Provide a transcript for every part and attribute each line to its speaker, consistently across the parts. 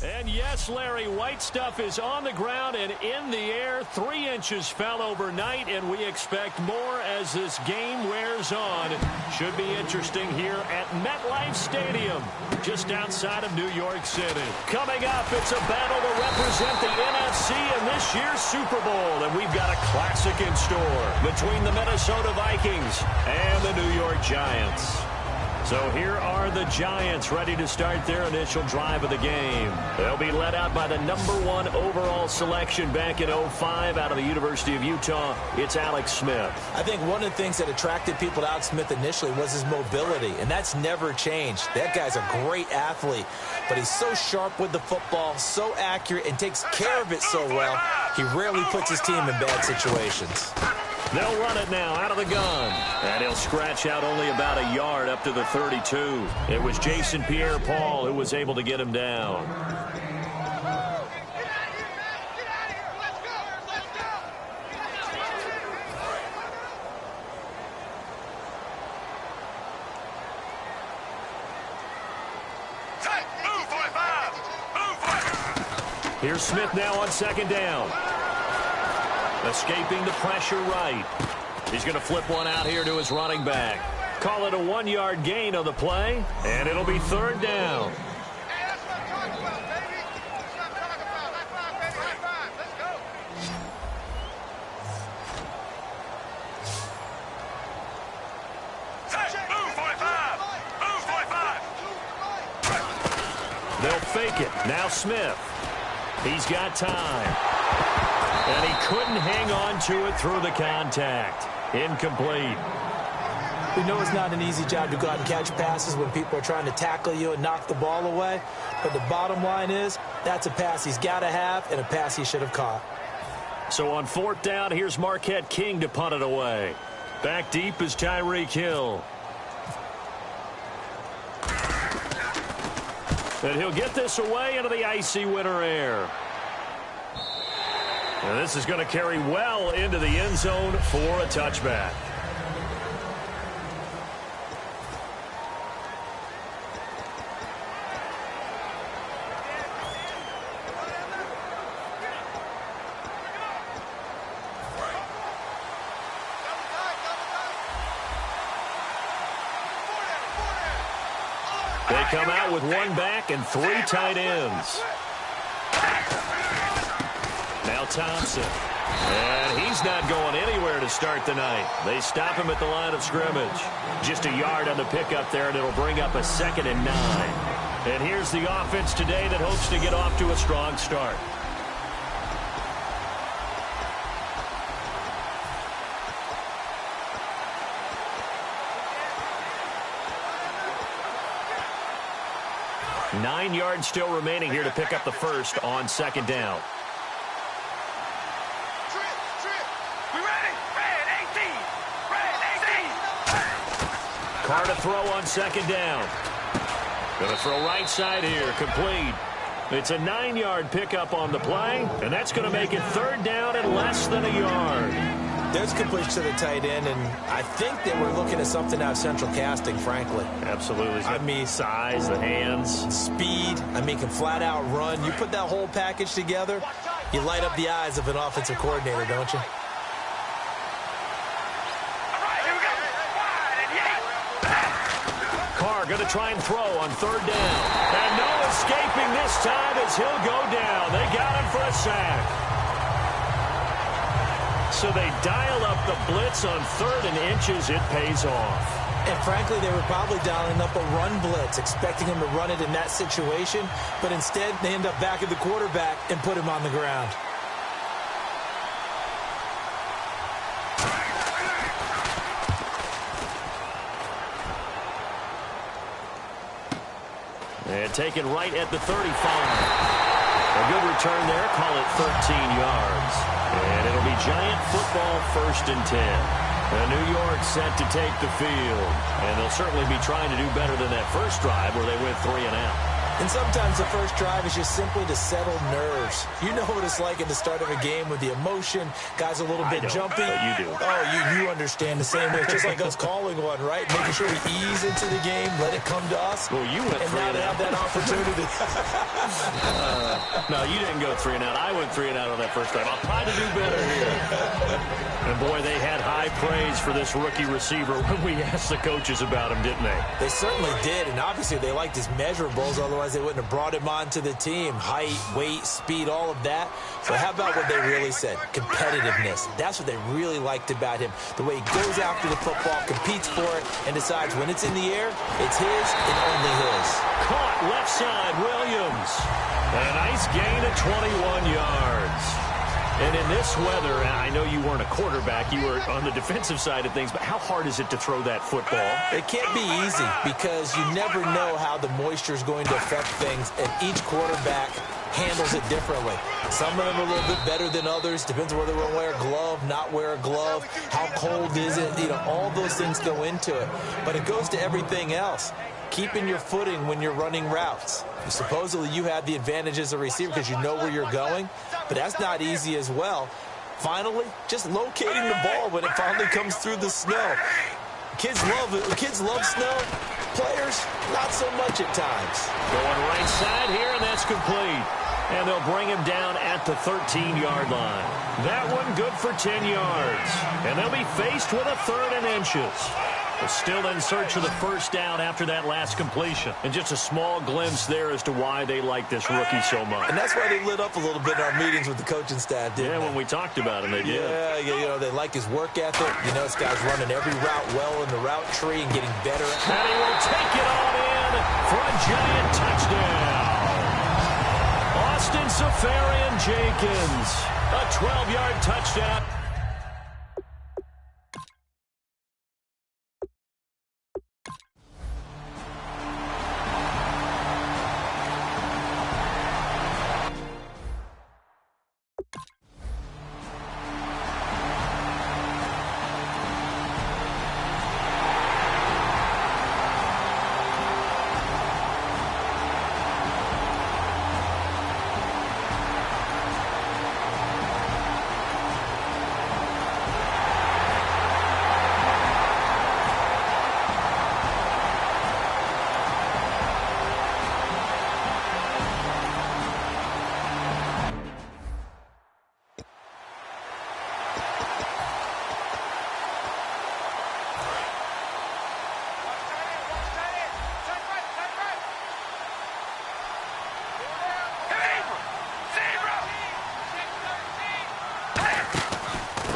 Speaker 1: And yes, Larry, White stuff is on the ground and in the air. 3 inches fell overnight, and we expect more as this game wears on. Should be interesting here at MetLife Stadium, just outside of New York City. Coming up, it's a battle to represent the NFC in this year's Super Bowl, and we've got a classic in store between the Minnesota Vikings and the New York Giants. So here are the Giants ready to start their initial drive of the game. They'll be led out by the #1 overall selection back in 2005 out of the University of Utah. It's Alex Smith.
Speaker 2: I think one of the things that attracted people to Alex Smith initially was his mobility, and that's never changed. That guy's a great athlete, but he's so sharp with the football, so accurate, and takes care of it so well, he rarely puts his team in bad situations.
Speaker 1: They'll run it now out of the gun. And he'll scratch out only about a yard up to the 32. It was Jason Pierre-Paul who was able to get him down. Here's Smith now on second down. Escaping the pressure right. He's going to flip one out here to his running back. Call it a 1-yard gain on the play, and it'll be third down. They'll fake it. Now Smith. He's got time. And he couldn't hang on to it through the contact. Incomplete.
Speaker 2: We know it's not an easy job to go out and catch passes when people are trying to tackle you and knock the ball away. But the bottom line is, that's a pass he's got to have and a pass he should have caught.
Speaker 1: So on 4th down, here's Marquette King to punt it away. Back deep is Tyreek Hill. And he'll get this away into the icy winter air. And this is going to carry well into the end zone for a touchback. They come out with 1 back and 3 tight ends. Now Thompson. And he's not going anywhere to start the night. They stop him at the line of scrimmage. Just a yard on the pickup there, and it'll bring up a 2nd and 9. And here's the offense today that hopes to get off to a strong start. Nine yards still remaining here to pick up the first on 2nd down. Carr to throw on 2nd down. Going to throw right side here, complete. It's a 9-yard pickup on the play, and that's going to make it 3rd down and less than a yard.
Speaker 2: There's completion to the tight end, and I think that we're looking at something out of central casting, frankly.
Speaker 1: Absolutely. I mean, size, the hands.
Speaker 2: Speed. I mean, can flat out run. You put that whole package together, you light up the eyes of an offensive coordinator, don't you?
Speaker 1: Carr going to try and throw on 3rd down. And no escaping this time as he'll go down. They got him for a sack. So they dial up the blitz on 3rd and inches. It pays off.
Speaker 2: And frankly, they were probably dialing up a run blitz, expecting him to run it in that situation. But instead, they end up back at the quarterback and put him on the ground.
Speaker 1: And taken right at the 35. A good return there. Call it 13 yards. And it'll be Giant football 1st and 10. New York set to take the field. And they'll certainly be trying to do better than that first drive where they went 3 and out.
Speaker 2: And sometimes the first drive is just simply to settle nerves. You know what it's like at the start of a game with the emotion. Guys a little bit jumpy.
Speaker 1: But you do.
Speaker 2: Oh, you understand the same way. It's just like us calling one, right? Making sure we ease into the game, let it come to us.
Speaker 1: Well, you went
Speaker 2: and now to have that opportunity.
Speaker 1: No, you didn't go 3 and out. I went 3 and out on that first time. I'll try to do better here. And, boy, they had high praise for this rookie receiver when we asked the coaches about him, didn't they?
Speaker 2: They certainly did, and obviously they liked his measurables. Otherwise, they wouldn't have brought him onto the team. Height, weight, speed, all of that. So how about what they really said? Competitiveness. That's what they really liked about him. The way he goes after the football, competes for it, and decides when it's in the air, it's his and only his.
Speaker 1: Caught left side, Williams. And a nice gain of 21 yards. And in this weather, I know you weren't a quarterback, you were on the defensive side of things, but how hard is it to throw that football?
Speaker 2: It can't be easy because you never know how the moisture is going to affect things, and each quarterback handles it differently. Some of them are a little bit better than others. Depends whether they'll wear a glove, not wear a glove, how cold is it. You know, all those things go into it. But it goes to everything else. Keeping your footing when you're running routes. Supposedly you have the advantage as a receiver because you know where you're going, but that's not easy as well. Finally, just locating the ball when it finally comes through the snow. Kids love it. Kids love snow. Players, not so much at times.
Speaker 1: Going right side here, and that's complete. And they'll bring him down at the 13-yard line. That one good for 10 yards. And they'll be faced with a 3rd and inches. They're still in search of the first down after that last completion. And just a small glimpse there as to why they like this rookie so much.
Speaker 2: And that's why they lit up a little bit in our meetings with the coaching staff, didn't they?
Speaker 1: Yeah, when we talked about him, they did.
Speaker 2: Yeah, you know, they like his work ethic. You know, this guy's running every route well in the route tree and getting better.
Speaker 1: And he will take it all in for a giant touchdown. Austin Safarian-Jenkins, a 12-yard touchdown.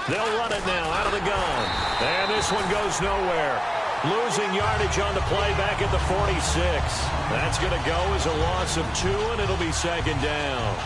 Speaker 1: They'll run it now out of the gun. And this one goes nowhere. Losing yardage on the play back at the 46. That's going to go as a loss of 2, and it'll be 2nd down.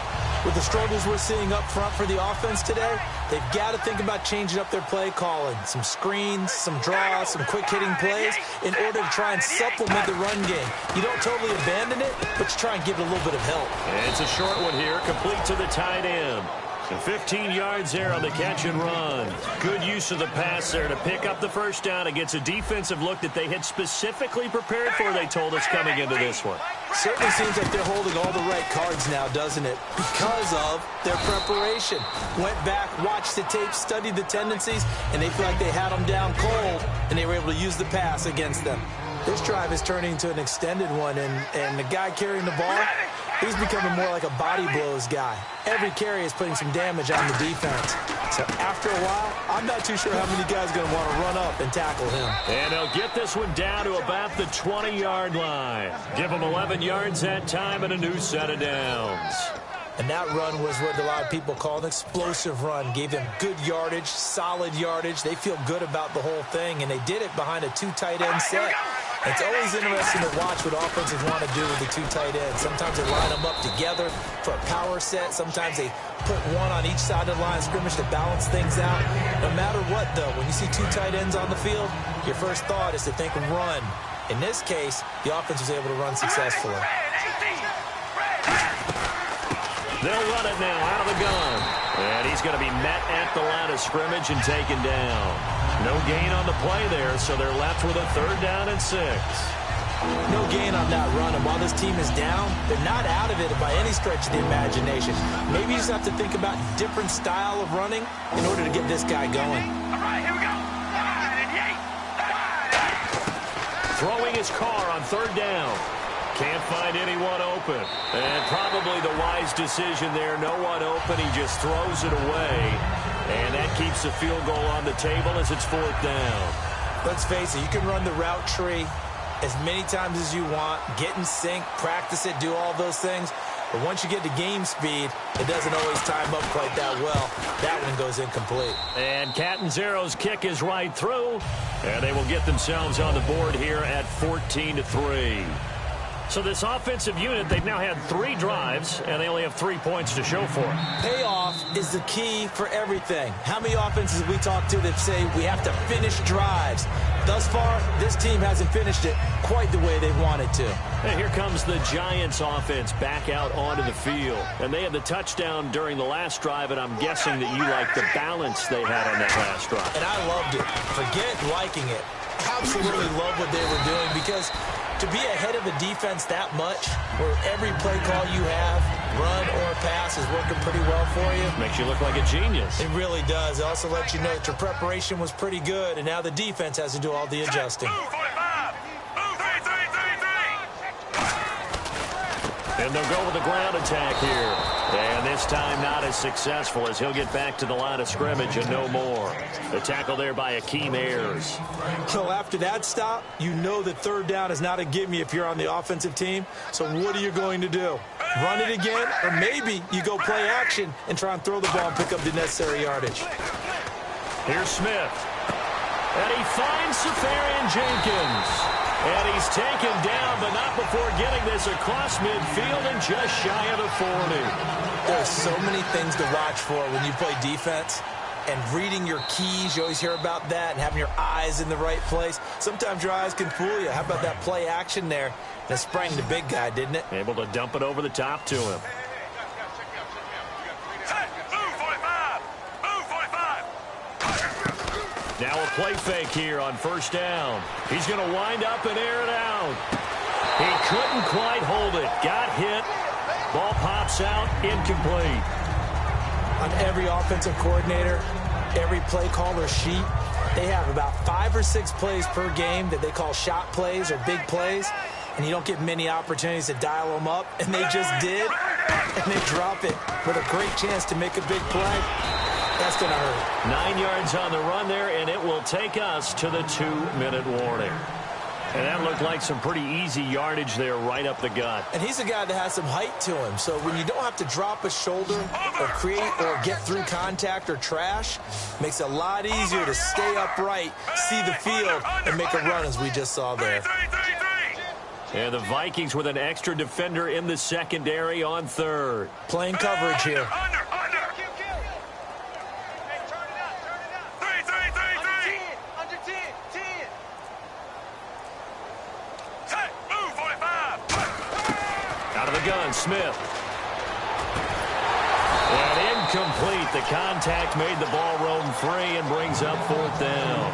Speaker 2: With the struggles we're seeing up front for the offense today, they've got to think about changing up their play calling. Some screens, some draws, some quick-hitting plays in order to try and supplement the run game. You don't totally abandon it, but you try and give it a little bit of help.
Speaker 1: And it's a short one here, complete to the tight end. So 15 yards there on the catch and run. Good use of the pass there to pick up the first down against a defensive look that they had specifically prepared for, they told us, coming into this one.
Speaker 2: Certainly seems like they're holding all the right cards now, doesn't it? Because of their preparation. Went back, watched the tape, studied the tendencies, and they feel like they had them down cold, and they were able to use the pass against them. This drive is turning into an extended one, and the guy carrying the ball, he's becoming more like a body blows guy. Every carry is putting some damage on the defense. So after a while, I'm not too sure how many guys are going to want to run up and tackle him.
Speaker 1: And they'll get this one down to about the 20-yard line. Give them 11 yards that time and a new set of downs.
Speaker 2: And that run was what a lot of people call an explosive run. Gave them good yardage, solid yardage. They feel good about the whole thing, and they did it behind a 2 tight end set. It's always interesting to watch what offenses want to do with the 2 tight ends. Sometimes they line them up together for a power set. Sometimes they put one on each side of the line of scrimmage to balance things out. No matter what, though, when you see 2 tight ends on the field, your first thought is to think run. In this case, the offense was able to run successfully.
Speaker 1: They'll run it now out of the gun. And he's going to be met at the line of scrimmage and taken down. No gain on the play there, so they're left with a 3rd down and 6.
Speaker 2: No gain on that run, and while this team is down, they're not out of it by any stretch of the imagination. Maybe you just have to think about different style of running in order to get this guy going.
Speaker 3: All right, here we go.
Speaker 1: Throwing his car on 3rd down. Can't find anyone open. And probably the wise decision there. No one open. He just throws it away. And that keeps the field goal on the table as it's 4th down.
Speaker 2: Let's face it, you can run the route tree as many times as you want, get in sync, practice it, do all those things. But once you get to game speed, it doesn't always time up quite that well. That one goes incomplete.
Speaker 1: And Catanzaro's kick is right through. And they will get themselves on the board here at 14-3. So this offensive unit, they've now had 3 drives, and they only have 3 points to show for it.
Speaker 2: Payoff is the key for everything. How many offenses we talk to that say we have to finish drives? Thus far, this team hasn't finished it quite the way they wanted to.
Speaker 1: And here comes the Giants offense back out onto the field. And they had the touchdown during the last drive, and I'm guessing that you like the balance they had on that last drive.
Speaker 2: And I loved it. Forget liking it. Absolutely love what they were doing, because to be ahead of a defense that much, where every play call you have, run or pass, is working pretty well for you.
Speaker 1: Makes you look like a genius.
Speaker 2: It really does. It also lets you know that your preparation was pretty good, and now the defense has to do all the adjusting.
Speaker 1: And they'll go with the ground attack here. And this time not as successful, as he'll get back to the line of scrimmage and no more. The tackle there by Akeem Ayers.
Speaker 2: So after that stop, you know that 3rd down is not a gimme if you're on the offensive team. So what are you going to do? Run it again? Or maybe you go play action and try and throw the ball and pick up the necessary yardage.
Speaker 1: Here's Smith. And he finds Safarian Jenkins. And he's taken down, but not before getting this across midfield and just shy of the 40.
Speaker 2: There's so many things to watch for when you play defense. And reading your keys, you always hear about that, and having your eyes in the right place. Sometimes your eyes can fool you. How about that play action there? That sprang the big guy, didn't it?
Speaker 1: Able to dump it over the top to him. Now a play fake here on 1st down. He's going to wind up and air it out. He couldn't quite hold it. Got hit. Ball pops out. Incomplete.
Speaker 2: On every offensive coordinator, every play caller sheet, they have about 5 or 6 plays per game that they call shot plays or big plays, and you don't get many opportunities to dial them up, and they just did, and they drop it with a great chance to make a big play. That's going to hurt.
Speaker 1: 9 yards on the run there, and it will take us to the 2-minute warning. And that looked like some pretty easy yardage there right up the gut.
Speaker 2: And he's a guy that has some height to him, so when you don't have to drop a shoulder or create or get through contact or trash, makes it a lot easier to stay upright, see the field, and make a run as we just saw there.
Speaker 1: And the Vikings with an extra defender in the secondary on 3rd.
Speaker 2: Playing coverage here.
Speaker 1: Gun, Smith. And incomplete. The contact made the ball roam free and brings up 4th down.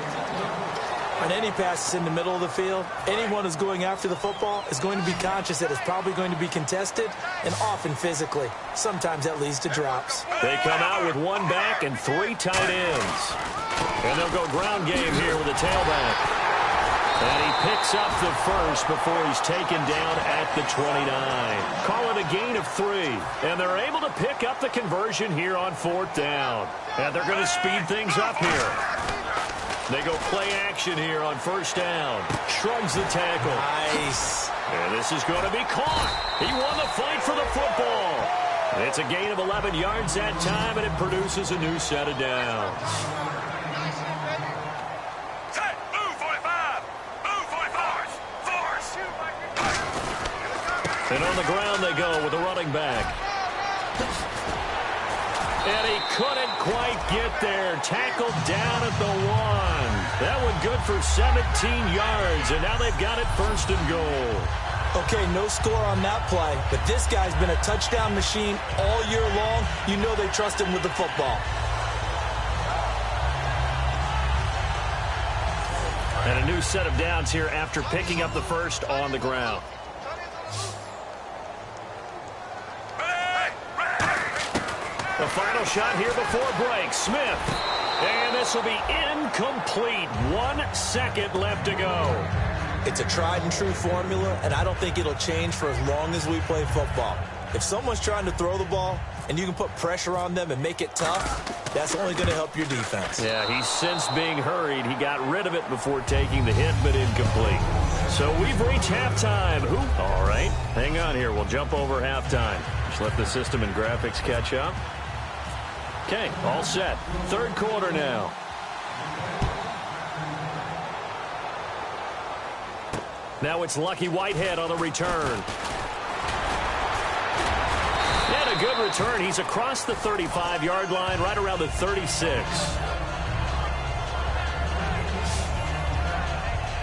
Speaker 2: On any passes in the middle of the field, anyone who's going after the football is going to be conscious that it's probably going to be contested and often physically. Sometimes that leads to drops.
Speaker 1: They come out with 1 back and 3 tight ends. And they'll go ground game here with a tailback. And he picks up the first before he's taken down at the 29. Call it a gain of 3. And they're able to pick up the conversion here on 4th down. And they're going to speed things up here. They go play action here on 1st down. Shrugs the tackle.
Speaker 2: Nice.
Speaker 1: And this is going to be caught. He won the fight for the football. It's a gain of 11 yards that time, and it produces a new set of downs. And on the ground they go with the running back. And he couldn't quite get there. Tackled down at the 1. That one good for 17 yards. And now they've got it 1st and goal.
Speaker 2: Okay, no score on that play. But this guy's been a touchdown machine all year long. You know they trust him with the football.
Speaker 1: And a new set of downs here after picking up the first on the ground. The final shot here before break. Smith. And this will be incomplete. 1 second left to go.
Speaker 2: It's a tried-and-true formula, and I don't think it'll change for as long as we play football. If someone's trying to throw the ball and you can put pressure on them and make it tough, that's only going to help your defense.
Speaker 1: Yeah, he's since being hurried. He got rid of it before taking the hit, but incomplete. So we've reached halftime. All right, hang on here. We'll jump over halftime. Just let the system and graphics catch up. Okay, all set. Third quarter now. Now it's Lucky Whitehead on the return. And a good return. He's across the 35-yard line, right around the 36.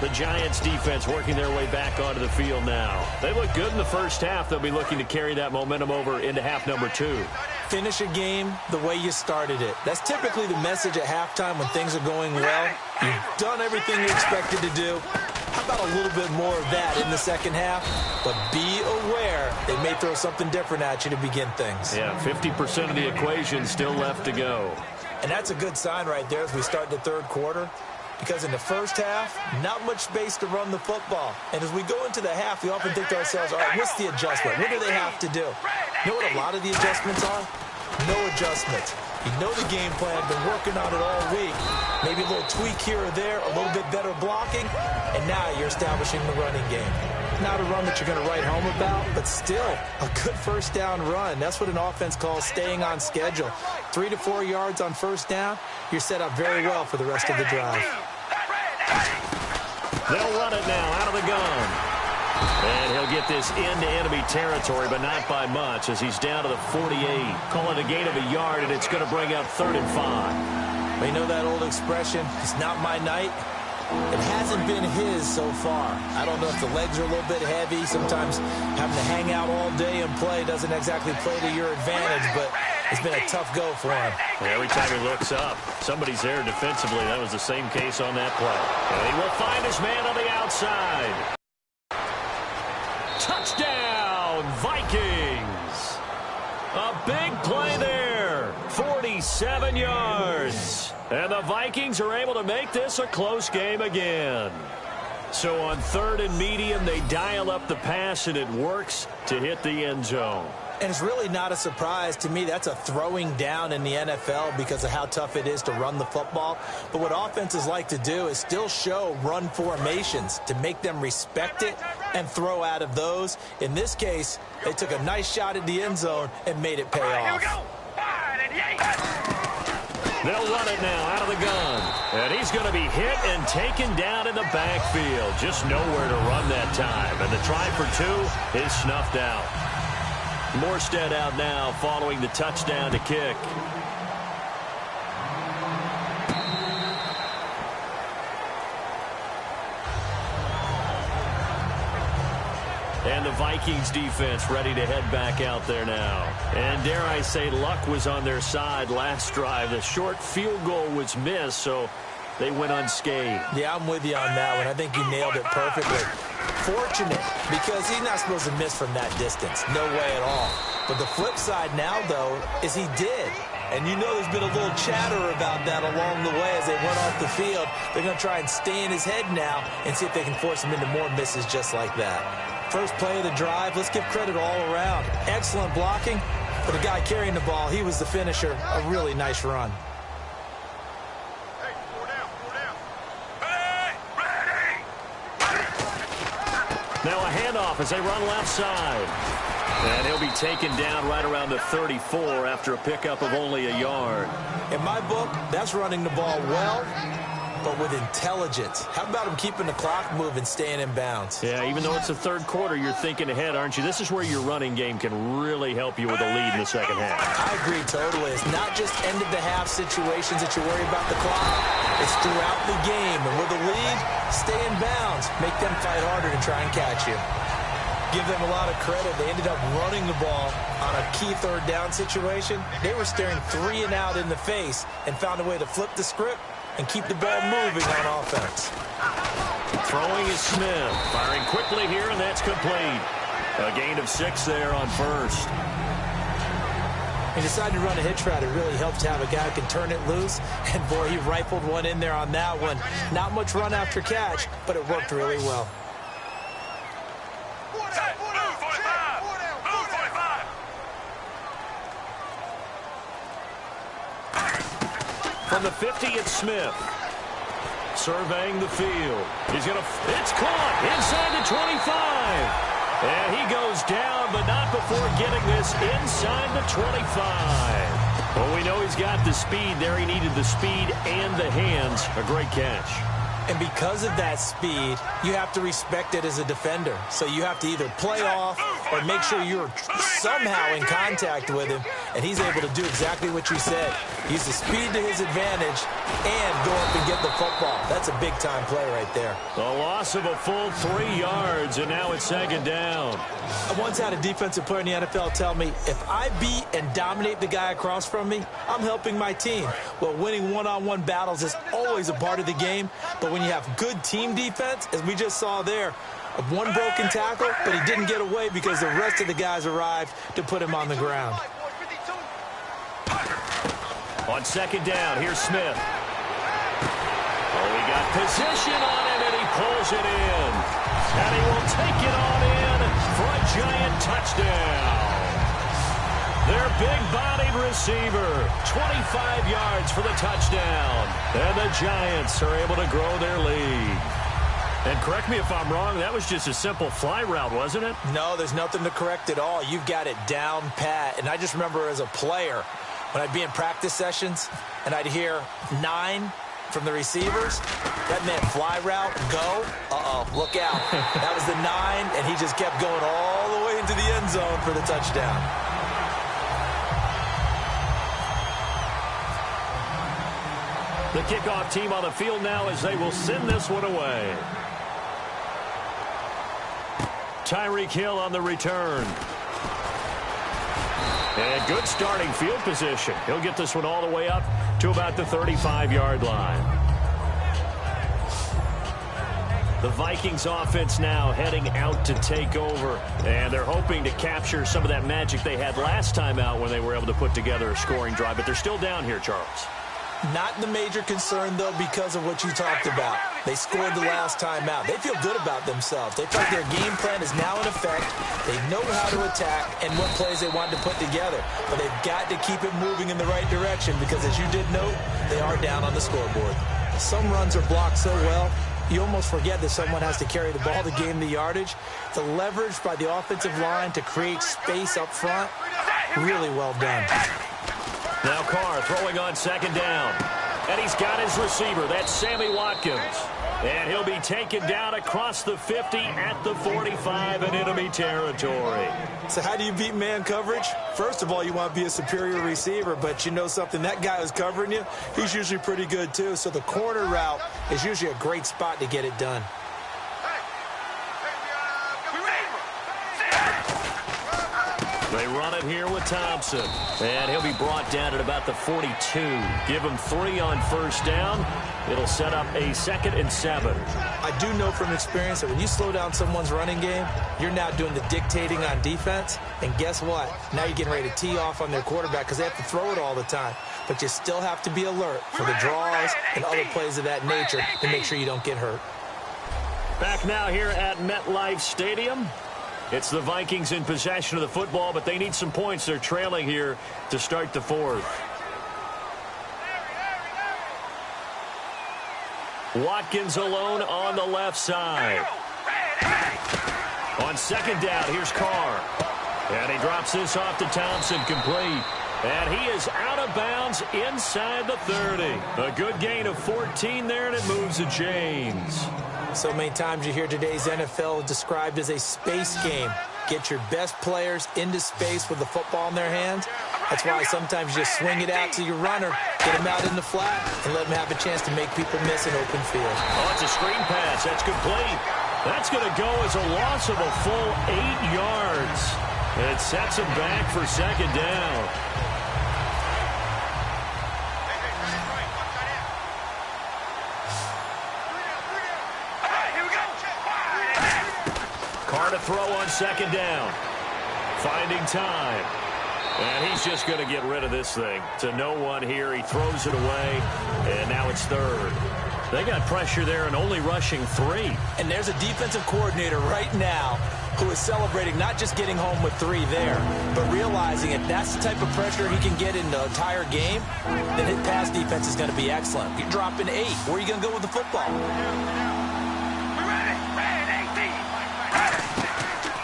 Speaker 1: The Giants defense working their way back onto the field now. They look good in the first half. They'll be looking to carry that momentum over into half number 2.
Speaker 2: Finish a game the way you started it. That's typically the message at halftime when things are going well. You've done everything you expected to do. How about a little bit more of that in the second half? But be aware they may throw something different at you to begin things.
Speaker 1: Yeah, 50% of the equation still left to go.
Speaker 2: And that's a good sign right there as we start the third quarter. Because in the first half, not much space to run the football. And as we go into the half, we often think to ourselves, all right, what's the adjustment? What do they have to do? You know what a lot of the adjustments are? No adjustments. You know the game plan, been working on it all week. Maybe a little tweak here or there, a little bit better blocking, and now you're establishing the running game. Not a run that you're going to write home about, but still a good first down run. That's what an offense calls staying on schedule. 3 to 4 yards on first down, you're set up very well for the rest of the drive.
Speaker 1: They'll run it now out of the gun. And he'll get this into enemy territory, but not by much as he's down to the 48. Call it a gain of a yard, and it's going to bring up 3rd and 5.
Speaker 2: Well, you know that old expression, it's not my night? It hasn't been his so far. I don't know if the legs are a little bit heavy. Sometimes having to hang out all day and play doesn't exactly play to your advantage, but it's been a tough go for him.
Speaker 1: Every time he looks up, somebody's there defensively. That was the same case on that play. And he will find his man on the outside. Touchdown, Vikings! A big play there, 47 yards. And the Vikings are able to make this a close game again. So on 3rd and medium, they dial up the pass, and it works to hit the end zone.
Speaker 2: And it's really not a surprise to me. That's a throwing down in the NFL because of how tough it is to run the football. But what offenses like to do is still show run formations to make them respect it and throw out of those. In this case, they took a nice shot at the end zone and made it pay off.
Speaker 1: They'll run it now out of the gun. And he's going to be hit and taken down in the backfield. Just nowhere to run that time. And the try for 2 is snuffed out. Morstead out now following the touchdown to kick. And the Vikings defense ready to head back out there now. And dare I say, luck was on their side last drive. The short field goal was missed, so they went unscathed.
Speaker 2: Yeah, I'm with you on that one. I think you nailed it perfectly. Fortunate, because he's not supposed to miss from that distance. No way at all. But the flip side now, though, is he did. And you know there's been a little chatter about that along the way as they went off the field. They're going to try and stay in his head now and see if they can force him into more misses just like that. First play of the drive, let's give credit all around. Excellent blocking. For the guy carrying the ball, he was the finisher. A really nice run.
Speaker 1: Now a handoff as they run left side. And he'll be taken down right around the 34 after a pickup of only a yard.
Speaker 2: In my book, that's running the ball well, but with intelligence. How about him keeping the clock moving, staying in bounds?
Speaker 1: Yeah, even though it's the third quarter, you're thinking ahead, aren't you? This is where your running game can really help you with a lead in the second half.
Speaker 2: I agree totally. It's not just end-of-the-half situations that you worry about the clock. It's throughout the game. And with a lead, stay in bounds. Make them fight harder to try and catch you. Give them a lot of credit. They ended up running the ball on a key third down situation. They were staring 3 and out in the face and found a way to flip the script and keep the ball moving on offense.
Speaker 1: Throwing is Smith. Firing quickly here, and that's complete. A gain of 6 there on first.
Speaker 2: He decided to run a hitch route. It really helps to have a guy who can turn it loose. And, boy, he rifled one in there on that one. Not much run after catch, but it worked really well.
Speaker 1: from the 50, it's Smith. Surveying the field. It's caught inside the 25. And he goes down, but not before getting this inside the 25. Well, we know he's got the speed there. He needed the speed and the hands. A great catch.
Speaker 2: And because of that speed, you have to respect it as a defender. So you have to either play off or make sure you're somehow in contact with him, and he's able to do exactly what you said. Use the speed to his advantage and go up and get the football. That's a big-time play right there.
Speaker 1: A loss of a full 3 yards, and now it's second down.
Speaker 2: I once had a defensive player in the NFL tell me, if I beat and dominate the guy across from me, I'm helping my team. Well, winning one-on-one battles is always a part of the game, but when you have good team defense, as we just saw there, one broken tackle, but he didn't get away because the rest of the guys arrived to put him on the ground.
Speaker 1: On second down, here's Smith. Oh, he got position on it, and he pulls it in. And he will take it on in for a giant touchdown. Their big-bodied receiver, 25 yards for the touchdown. And the Giants are able to grow their lead. And correct me if I'm wrong, that was just a simple fly route, wasn't it?
Speaker 2: No, there's nothing to correct at all. You've got it down pat. And I just remember as a player, when I'd be in practice sessions and I'd hear 9 from the receivers, that meant fly route, go. Look out. That was the 9, and he just kept going all the way into the end zone for the touchdown.
Speaker 1: The kickoff team on the field now as they will send this one away. Tyreek Hill on the return. And good starting field position. He'll get this one all the way up to about the 35-yard line. The Vikings offense now heading out to take over. And they're hoping to capture some of that magic they had last time out when they were able to put together a scoring drive. But they're still down here, Charles.
Speaker 2: Not the major concern, though, because of what you talked about. They scored the last time out. They feel good about themselves. They feel like their game plan is now in effect. They know how to attack and what plays they want to put together. But they've got to keep it moving in the right direction because, as you did note, they are down on the scoreboard. Some runs are blocked so well, you almost forget that someone has to carry the ball to gain the yardage. The leverage by the offensive line to create space up front, really well done.
Speaker 1: Now Carr throwing on second down. And he's got his receiver. That's Sammy Watkins. And he'll be taken down across the 50 at the 45 in enemy territory.
Speaker 2: So how do you beat man coverage? First of all, you want to be a superior receiver, but you know something, that guy who's covering you, he's usually pretty good too. So the corner route is usually a great spot to get it done.
Speaker 1: They run it here with Thompson. And he'll be brought down at about the 42. Give him 3 on first down. It'll set up a 2nd and 7.
Speaker 2: I do know from experience that when you slow down someone's running game, you're now doing the dictating on defense. And guess what? Now you're getting ready to tee off on their quarterback because they have to throw it all the time. But you still have to be alert for the draws and other plays of that nature to make sure you don't get hurt.
Speaker 1: Back now here at MetLife Stadium. It's the Vikings in possession of the football, but they need some points. They're trailing here to start the 4th. Watkins alone on the left side. On second down, here's Carr. And he drops this off to Thompson, complete. And he is out of bounds inside the 30. A good gain of 14 there, and it moves to James.
Speaker 2: So many times you hear today's NFL described as a space game. Get your best players into space with the football in their hands. That's why sometimes you just swing it out to your runner, get him out in the flat, and let him have a chance to make people miss an open field.
Speaker 1: Oh, it's a screen pass. That's complete. That's going to go as a loss of a full 8 yards. And it sets him back for second down. Carr to throw on second down. Finding time. And he's just going to get rid of this thing. To no one here. He throws it away. And now it's 3rd. They got pressure there and only rushing 3.
Speaker 2: And there's a defensive coordinator right now who is celebrating not just getting home with 3 there, but realizing if that's the type of pressure he can get in the entire game, then his pass defense is going to be excellent. You're dropping 8. Where are you going to go with the football?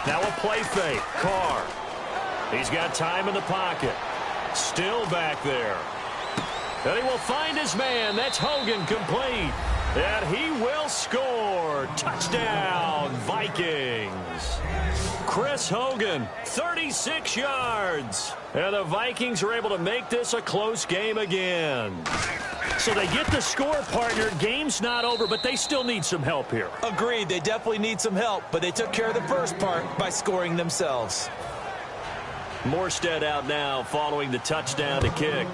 Speaker 1: Now a play fake. Carr. He's got time in the pocket. Still back there. And he will find his man. That's Hogan, complete. And he will score. Touchdown, Vikings. Chris Hogan, 36 yards. And the Vikings are able to make this a close game again. So they get the score, partner. Game's not over, but they still need some help here.
Speaker 2: Agreed. They definitely need some help, but they took care of the first part by scoring themselves.
Speaker 1: Morstead out now following the touchdown to kick.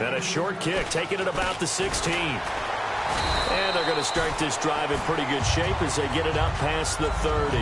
Speaker 1: And a short kick, taking it about the 16. And they're going to start this drive in pretty good shape as they get it up past the 30.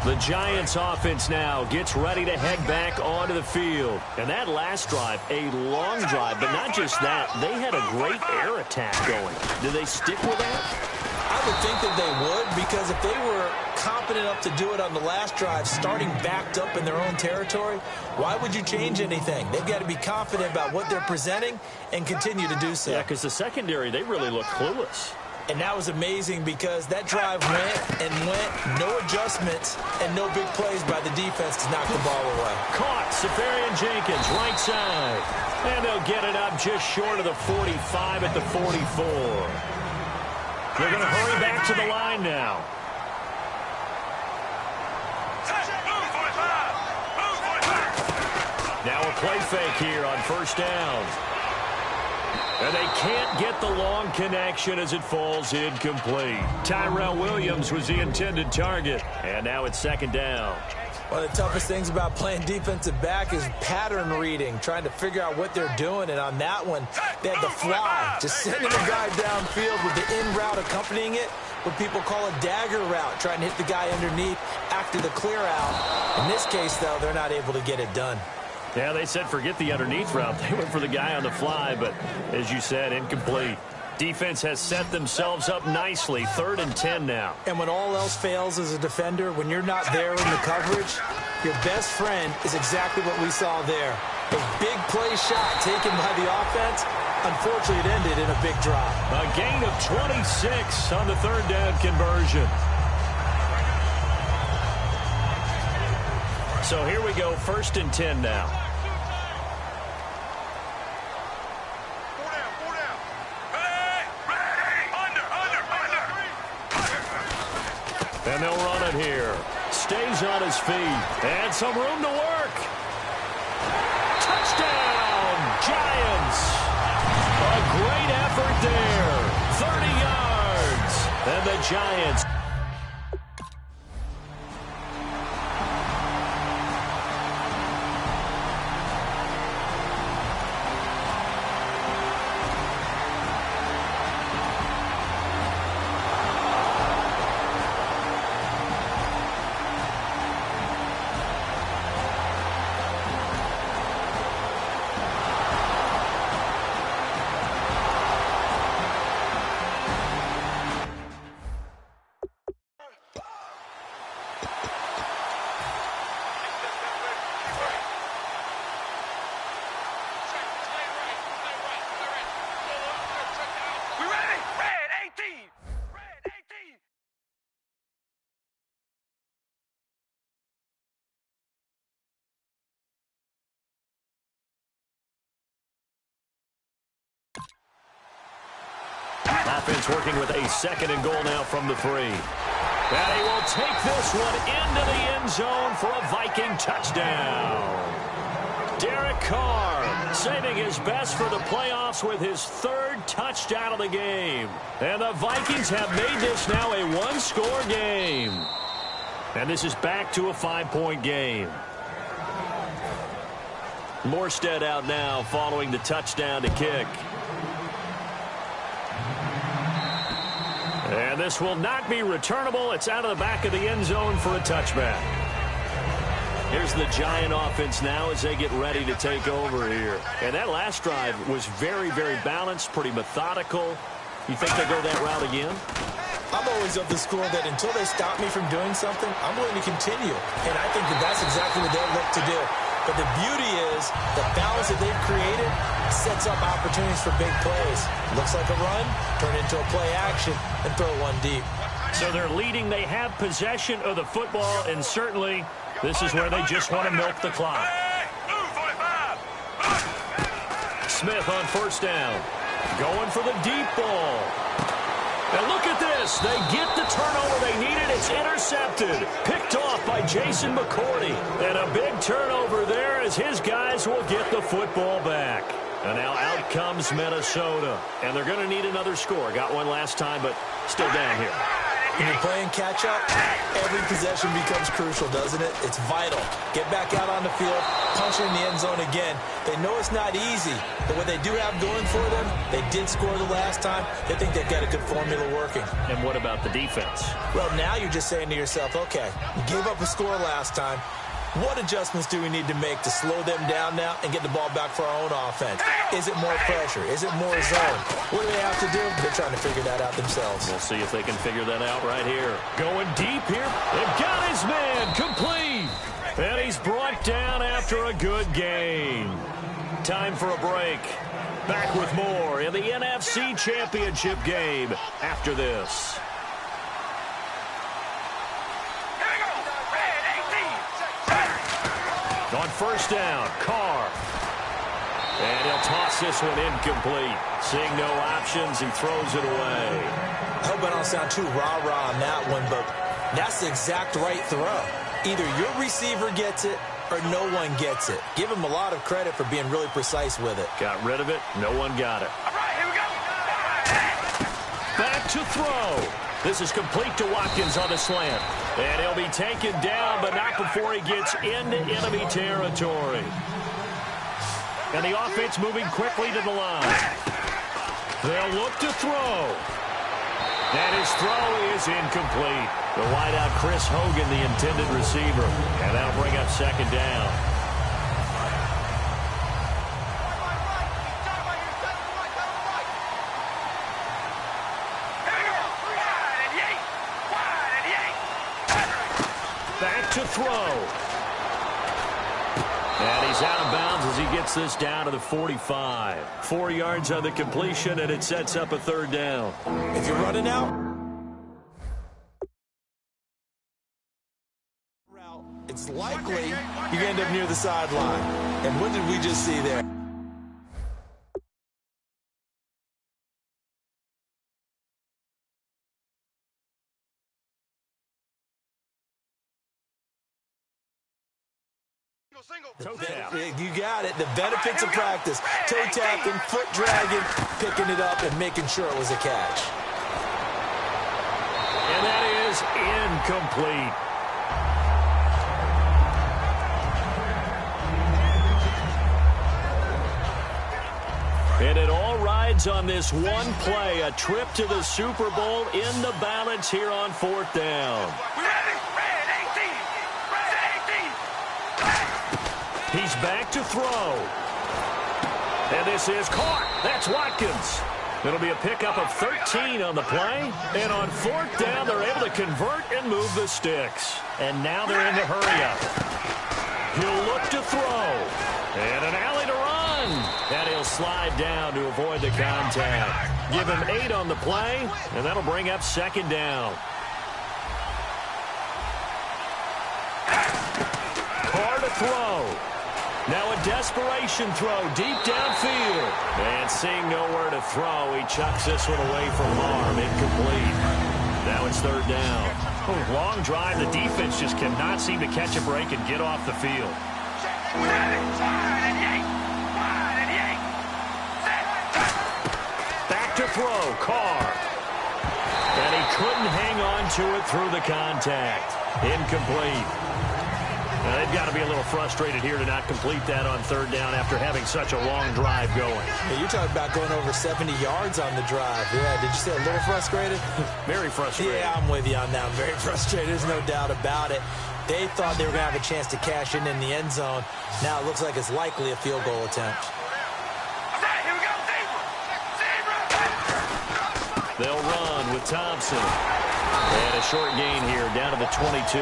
Speaker 1: The Giants offense now gets ready to head back onto the field. And that last drive, a long drive, but not just that. They had a great air attack going. Do they stick with that?
Speaker 2: I would think that they would, because if they were confident enough to do it on the last drive, starting backed up in their own territory, why would you change anything? They've got to be confident about what they're presenting and continue to do so.
Speaker 1: Yeah, because the secondary, they really look clueless.
Speaker 2: And that was amazing because that drive went and went, no adjustments, and no big plays by the defense to knock the ball away.
Speaker 1: Caught, Safarian Jenkins, right side. And they'll get it up just short of the 45 at the 44. They're going to hurry back to the line now. Now a play fake here on first down. And they can't get the long connection as it falls incomplete. Tyrell Williams was the intended target. And now it's second down.
Speaker 2: One of the toughest things about playing defensive back is pattern reading, trying to figure out what they're doing. And on that one, they had the fly, just sending a guy downfield with the in route accompanying it, what people call a dagger route, trying to hit the guy underneath after the clear out. In this case, though, they're not able to get it done.
Speaker 1: Yeah, they said forget the underneath route. They went for the guy on the fly, but as you said, incomplete. Defense has set themselves up nicely. 3rd and 10 now.
Speaker 2: And when all else fails as a defender, when you're not there in the coverage, your best friend is exactly what we saw there. A big play shot taken by the offense. Unfortunately, it ended in a big drop.
Speaker 1: A gain of 26 on the 3rd down conversion. So here we go, 1st and 10 now. And they'll run it here. Stays on his feet. And some room to work. Touchdown, Giants. A great effort there. 30 yards. And the Giants. Offense working with a 2nd and goal now from the 3. And he will take this one into the end zone for a Viking touchdown. Derek Carr saving his best for the playoffs with his 3rd touchdown of the game. And the Vikings have made this now a 1-score game. And this is back to a 5-point game. Morstead out now following the touchdown to kick. And this will not be returnable. It's out of the back of the end zone for a touchback. Here's the Giant offense now as they get ready to take over here. And that last drive was very, very balanced, pretty methodical. You think they go that route again?
Speaker 2: I'm always of the school that until they stop me from doing something, I'm willing to continue. And I think that that's exactly what they'll look to do. But the beauty is the balance that they've created sets up opportunities for big plays. Looks like a run, turn into a play action, and throw one deep.
Speaker 1: So they're leading. They have possession of the football, and certainly this is where they just want to milk the clock. Smith on first down. Going for the deep ball. And look at this. They get the turnover they needed. It's intercepted. Picked off by Jason McCourty. And a big turnover there as his guys will get the football back. And now out comes Minnesota. And they're going to need another score. Got one last time, but still down here.
Speaker 2: When you're playing catch-up, every possession becomes crucial, doesn't it? It's vital. Get back out on the field, punch it in the end zone again. They know it's not easy, but what they do have going for them, they did score the last time. They think they've got a good formula working.
Speaker 1: And what about the defense?
Speaker 2: Well, now you're just saying to yourself, okay, we gave up a score last time. What adjustments do we need to make to slow them down now and get the ball back for our own offense? Is it more pressure? Is it more zone? What do they have to do? They're trying to figure that out themselves.
Speaker 1: We'll see if they can figure that out right here. Going deep here. They've got his man complete. And he's brought down after a good game. Time for a break. Back with more in the NFC Championship game after this. On first down, Carr. And he'll toss this one incomplete. Seeing no options, he throws it away.
Speaker 2: I hope I don't sound too rah-rah on that one, but that's the exact right throw. Either your receiver gets it or no one gets it. Give him a lot of credit for being really precise with it.
Speaker 1: Got rid of it. No one got it. All right, here we go. Back to throw. This is complete to Watkins on the slant. And he'll be taken down, but not before he gets into enemy territory. And the offense moving quickly to the line. They'll look to throw. And his throw is incomplete. The wideout, Chris Hogan, the intended receiver. And that'll bring up second down. To throw. And he's out of bounds as he gets this down to the 45. 4 yards on the completion, and it sets up a third down.
Speaker 2: If you're running out, it's likely you end up near the sideline. And what did we just see there?
Speaker 1: Toe tap.
Speaker 2: You got it. The benefits of practice. Toe tapping, foot dragging, picking it up, and making sure it was a catch.
Speaker 1: And that is incomplete. And it all rides on this one play. A trip to the Super Bowl in the balance here on fourth down. He's back to throw. And this is caught. That's Watkins. It'll be a pickup of 13 on the play. And on fourth down, they're able to convert and move the sticks. And now they're in the hurry-up. He'll look to throw. And an alley to run. And he'll slide down to avoid the contact. Give him 8 on the play, and that'll bring up second down. Carr to throw. Now a desperation throw deep downfield. And seeing nowhere to throw, he chucks this one away from harm. Incomplete. Now it's third down. Oh, long drive. The defense just cannot seem to catch a break and get off the field. Back to throw. Carr. And he couldn't hang on to it through the contact. Incomplete. Now, they've got to be a little frustrated here to not complete that on third down after having such a long drive going.
Speaker 2: Yeah, you're talking about going over 70 yards on the drive. Yeah, did you say a little frustrated?
Speaker 1: Very frustrated.
Speaker 2: Yeah, I'm with you on that. I'm very frustrated. There's no doubt about it. They thought they were going to have a chance to cash in the end zone. Now it looks like it's likely a field goal attempt.
Speaker 1: They'll run with Thompson. And a short gain here down to the 22.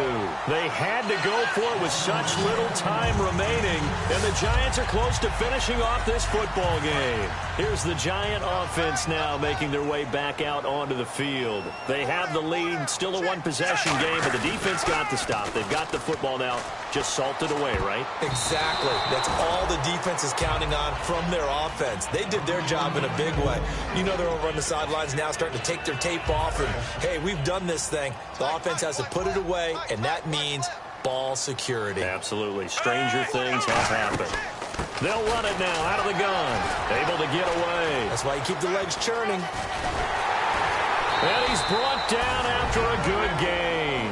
Speaker 1: They had to go for it with such little time remaining. And the Giants are close to finishing off this football game. Here's the Giant offense now making their way back out onto the field. They have the lead. Still a one-possession game, but the defense got the stop. They've got the football now. Just salted away, right?
Speaker 2: Exactly. That's all the defense is counting on from their offense. They did their job in a big way. You know they're over on the sidelines now starting to take their tape off. And, hey, we've done this thing. The offense has to put it away, and that means ball security.
Speaker 1: Absolutely. Stranger things have happened. They'll run it now out of the gun. Able to get away.
Speaker 2: That's why you keep the legs churning.
Speaker 1: And he's brought down after a good gain.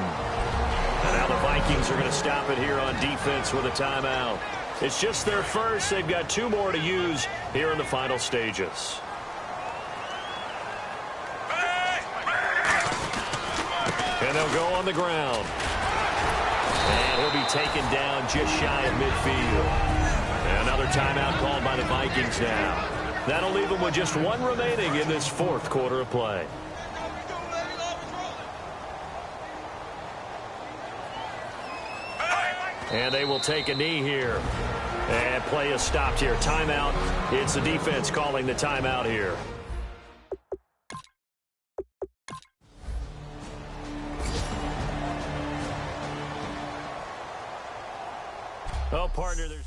Speaker 1: And now the Vikings are going to stop it here on defense with a timeout. It's just their first. They've got two more to use here in the final stages. And they'll go on the ground. And he'll be taken down just shy of midfield. And another timeout called by the Vikings now. That'll leave them with just one remaining in this fourth quarter of play. And they will take a knee here. And play is stopped here. Timeout. It's the defense calling the timeout here. Oh, partner, there's...